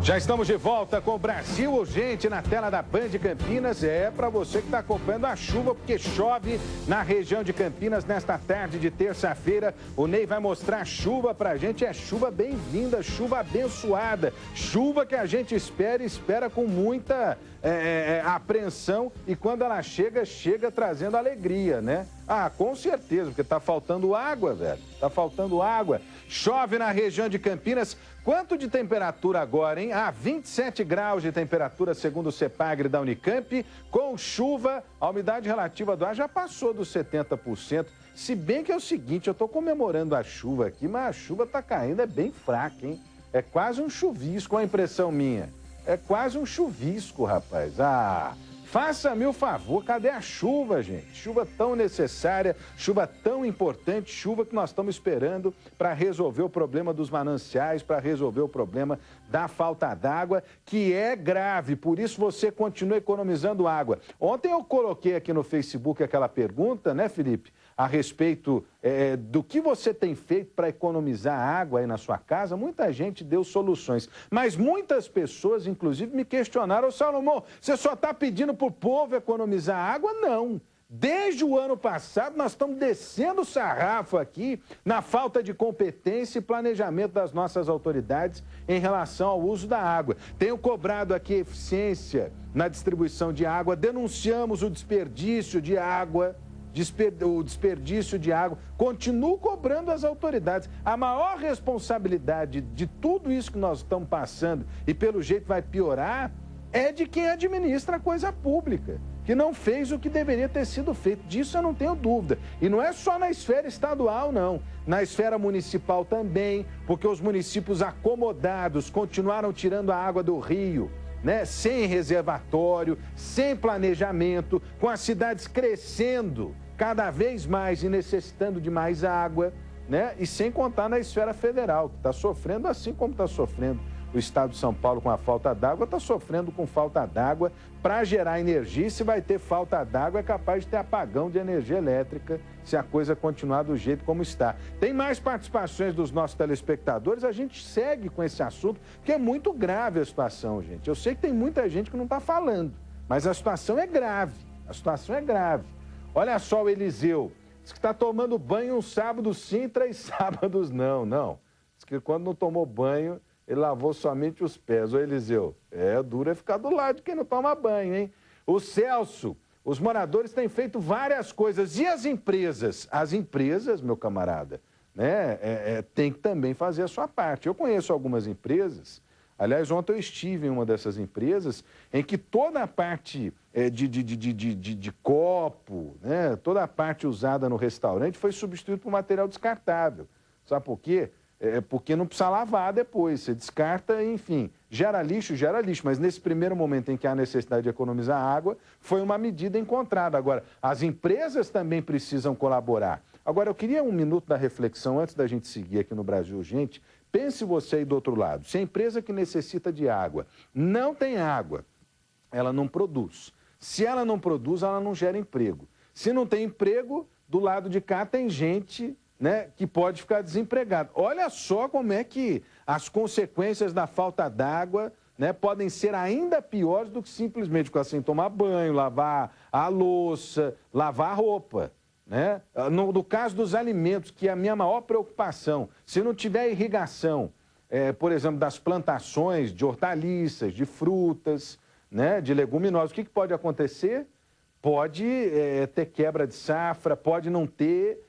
Já estamos de volta com o Brasil Urgente na tela da Band Campinas. É para você que está acompanhando a chuva, porque chove na região de Campinas nesta tarde de terça-feira. O Ney vai mostrar a chuva para a gente. É chuva bem-vinda, chuva abençoada. Chuva que a gente espera com muita apreensão. E quando ela chega, chega trazendo alegria, né? Ah, com certeza, porque tá faltando água, velho. Tá faltando água. Chove na região de Campinas. Quanto de temperatura agora, hein? 27 graus de temperatura, segundo o CEPAGRE da Unicamp. Com chuva, a umidade relativa do ar já passou dos 70%. Se bem que é o seguinte, eu tô comemorando a chuva aqui, mas a chuva tá caindo, é bem fraca, hein? É quase um chuvisco, a impressão minha. É quase um chuvisco, rapaz. Faça-me o favor, cadê a chuva, gente? Chuva tão necessária, chuva tão importante, chuva que nós estamos esperando para resolver o problema dos mananciais, para resolver o problema da falta d'água, que é grave, por isso você continua economizando água. Ontem eu coloquei aqui no Facebook aquela pergunta, né, Felipe? A respeito do que você tem feito para economizar água aí na sua casa. Muita gente deu soluções, mas muitas pessoas, inclusive, me questionaram: Salomão, você só está pedindo para o povo economizar água? Não. Desde o ano passado, nós estamos descendo o sarrafo aqui na falta de competência e planejamento das nossas autoridades em relação ao uso da água. Tenho cobrado aqui eficiência na distribuição de água, denunciamos o desperdício de água, o desperdício de água, continuo cobrando as autoridades. A maior responsabilidade de tudo isso que nós estamos passando, e pelo jeito vai piorar, é de quem administra a coisa pública, que não fez o que deveria ter sido feito. Disso eu não tenho dúvida. E não é só na esfera estadual, não. Na esfera municipal também, porque os municípios acomodados continuaram tirando a água do rio, né? Sem reservatório, sem planejamento, com as cidades crescendo cada vez mais e necessitando de mais água, né? E sem contar na esfera federal, que está sofrendo assim como está sofrendo o estado de São Paulo com a falta d'água, está sofrendo com falta d'água para gerar energia. E se vai ter falta d'água, é capaz de ter apagão de energia elétrica se a coisa continuar do jeito como está. Tem mais participações dos nossos telespectadores, a gente segue com esse assunto, porque é muito grave a situação, gente. Eu sei que tem muita gente que não está falando, mas a situação é grave, a situação é grave. Olha só o Eliseu, diz que está tomando banho um sábado sim, 3 sábados não. Diz que quando não tomou banho, ele lavou somente os pés. Ô Eliseu, duro é ficar do lado de quem não toma banho, hein? O Celso, os moradores têm feito várias coisas. E as empresas? As empresas, meu camarada, né, tem que também fazer a sua parte. Eu conheço algumas empresas, aliás, ontem eu estive em uma dessas empresas, em que toda a parte de copo, né, toda a parte usada no restaurante foi substituída por material descartável. Sabe por quê? Porque não precisa lavar depois, você descarta, enfim, gera lixo, mas nesse primeiro momento em que há necessidade de economizar água, foi uma medida encontrada. Agora, as empresas também precisam colaborar. Agora, eu queria um minuto da reflexão antes da gente seguir aqui no Brasil Urgente. Pense você aí do outro lado, se a empresa que necessita de água não tem água, ela não produz. Se ela não produz, ela não gera emprego. Se não tem emprego, do lado de cá tem gente, né, que pode ficar desempregado. Olha só como é que as consequências da falta d'água, né, podem ser ainda piores do que simplesmente ficar sem tomar banho, lavar a louça, lavar a roupa, né? No caso dos alimentos, que é a minha maior preocupação, se não tiver irrigação, por exemplo, das plantações de hortaliças, de frutas, né, de leguminosas, o que pode acontecer? Pode ter quebra de safra, pode não ter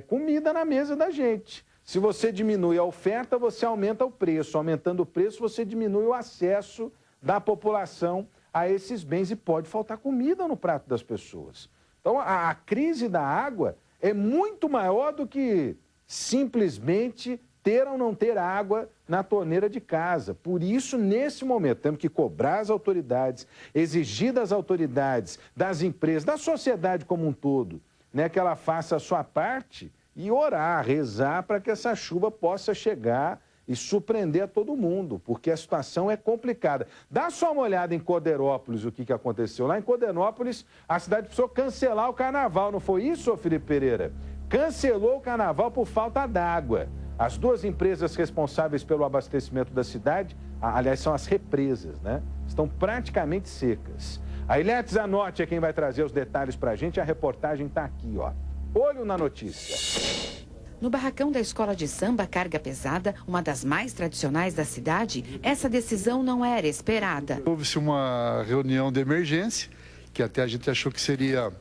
comida na mesa da gente. Se você diminui a oferta, você aumenta o preço. Aumentando o preço, você diminui o acesso da população a esses bens e pode faltar comida no prato das pessoas. Então, a crise da água é muito maior do que simplesmente ter ou não ter água na torneira de casa. Por isso, nesse momento, temos que cobrar as autoridades, exigir das autoridades, das empresas, da sociedade como um todo, né, que ela faça a sua parte e orar, rezar para que essa chuva possa chegar e surpreender a todo mundo, porque a situação é complicada. Dá só uma olhada em Corderópolis, o que aconteceu. Lá em Corderópolis, a cidade precisou cancelar o carnaval, não foi isso, Felipe Pereira? Cancelou o carnaval por falta d'água. As duas empresas responsáveis pelo abastecimento da cidade, aliás, são as represas, né? Estão praticamente secas. A Iletes Zanotti é quem vai trazer os detalhes para a gente. A reportagem está aqui, ó. Olho na notícia. No barracão da escola de samba Carga Pesada, uma das mais tradicionais da cidade, essa decisão não era esperada. Houve-se uma reunião de emergência, que até a gente achou que seria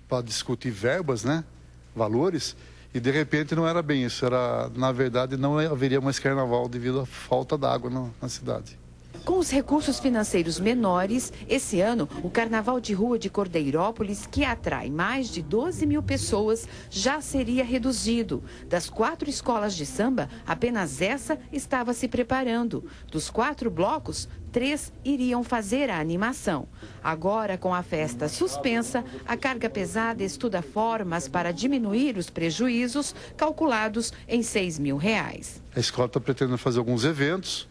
para discutir verbas, né, valores, e de repente não era bem isso. Na verdade, não haveria mais carnaval devido à falta d'água na cidade. Com os recursos financeiros menores, esse ano, o Carnaval de Rua de Cordeirópolis, que atrai mais de 12 mil pessoas, já seria reduzido. Das 4 escolas de samba, apenas essa estava se preparando. Dos 4 blocos, 3 iriam fazer a animação. Agora, com a festa suspensa, a Carga Pesada estuda formas para diminuir os prejuízos, calculados em R$6 mil. A escola está pretendendo fazer alguns eventos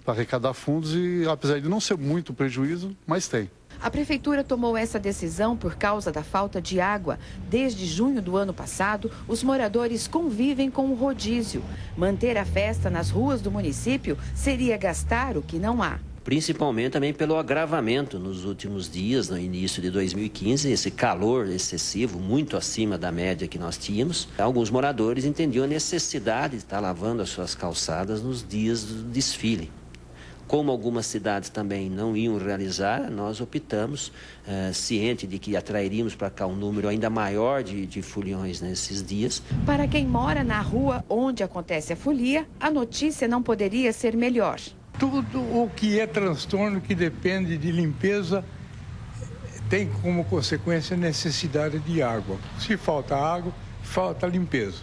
para arrecadar fundos e, apesar de não ser muito prejuízo, mas tem. A prefeitura tomou essa decisão por causa da falta de água. Desde junho do ano passado, os moradores convivem com o rodízio. Manter a festa nas ruas do município seria gastar o que não há. Principalmente também pelo agravamento nos últimos dias, no início de 2015, esse calor excessivo, muito acima da média que nós tínhamos. Alguns moradores entendiam a necessidade de estar lavando as suas calçadas nos dias do desfile. Como algumas cidades também não iam realizar, nós optamos, ciente de que atrairíamos para cá um número ainda maior de foliões nesses dias. Para quem mora na rua onde acontece a folia, a notícia não poderia ser melhor. Tudo o que é transtorno que depende de limpeza tem como consequência a necessidade de água. Se falta água, falta limpeza.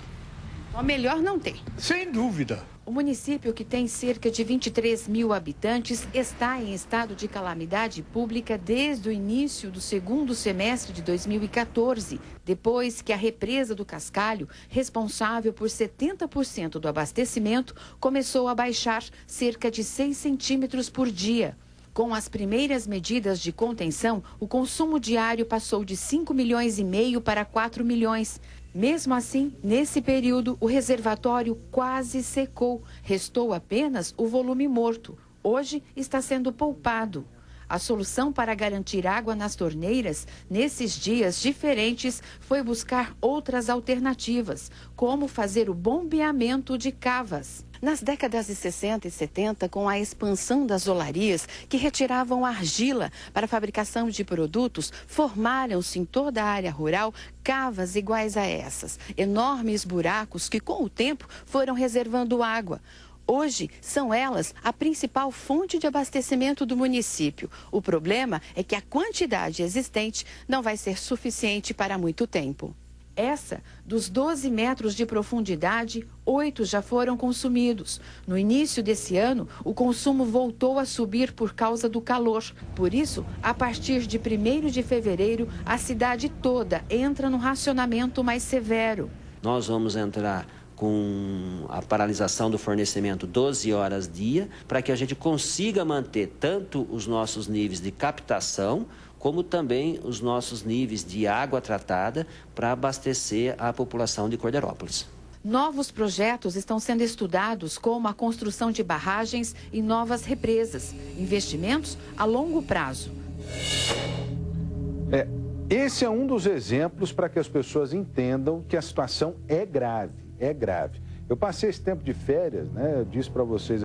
Então, melhor não ter. Sem dúvida. O município, que tem cerca de 23 mil habitantes, está em estado de calamidade pública desde o início do segundo semestre de 2014, depois que a represa do Cascalho, responsável por 70% do abastecimento, começou a baixar cerca de 6 centímetros por dia. Com as primeiras medidas de contenção, o consumo diário passou de 5,5 milhões para 4 milhões. Mesmo assim, nesse período, o reservatório quase secou. Restou apenas o volume morto. Hoje está sendo poupado. A solução para garantir água nas torneiras, nesses dias diferentes, foi buscar outras alternativas, como fazer o bombeamento de cavas. Nas décadas de 60 e 70, com a expansão das olarias, que retiravam argila para a fabricação de produtos, formaram-se em toda a área rural cavas iguais a essas. Enormes buracos que, com o tempo, foram reservando água. Hoje, são elas a principal fonte de abastecimento do município. O problema é que a quantidade existente não vai ser suficiente para muito tempo. Essa, dos 12 metros de profundidade, 8 já foram consumidos. No início desse ano, o consumo voltou a subir por causa do calor. Por isso, a partir de 1º de fevereiro, a cidade toda entra no racionamento mais severo. Nós vamos entrar com a paralisação do fornecimento 12 horas dia, para que a gente consiga manter tanto os nossos níveis de captação, como também os nossos níveis de água tratada para abastecer a população de Cordeirópolis. Novos projetos estão sendo estudados, como a construção de barragens e novas represas. Investimentos a longo prazo. Esse é um dos exemplos para que as pessoas entendam que a situação é grave, é grave. Eu passei esse tempo de férias, né? Eu disse para vocês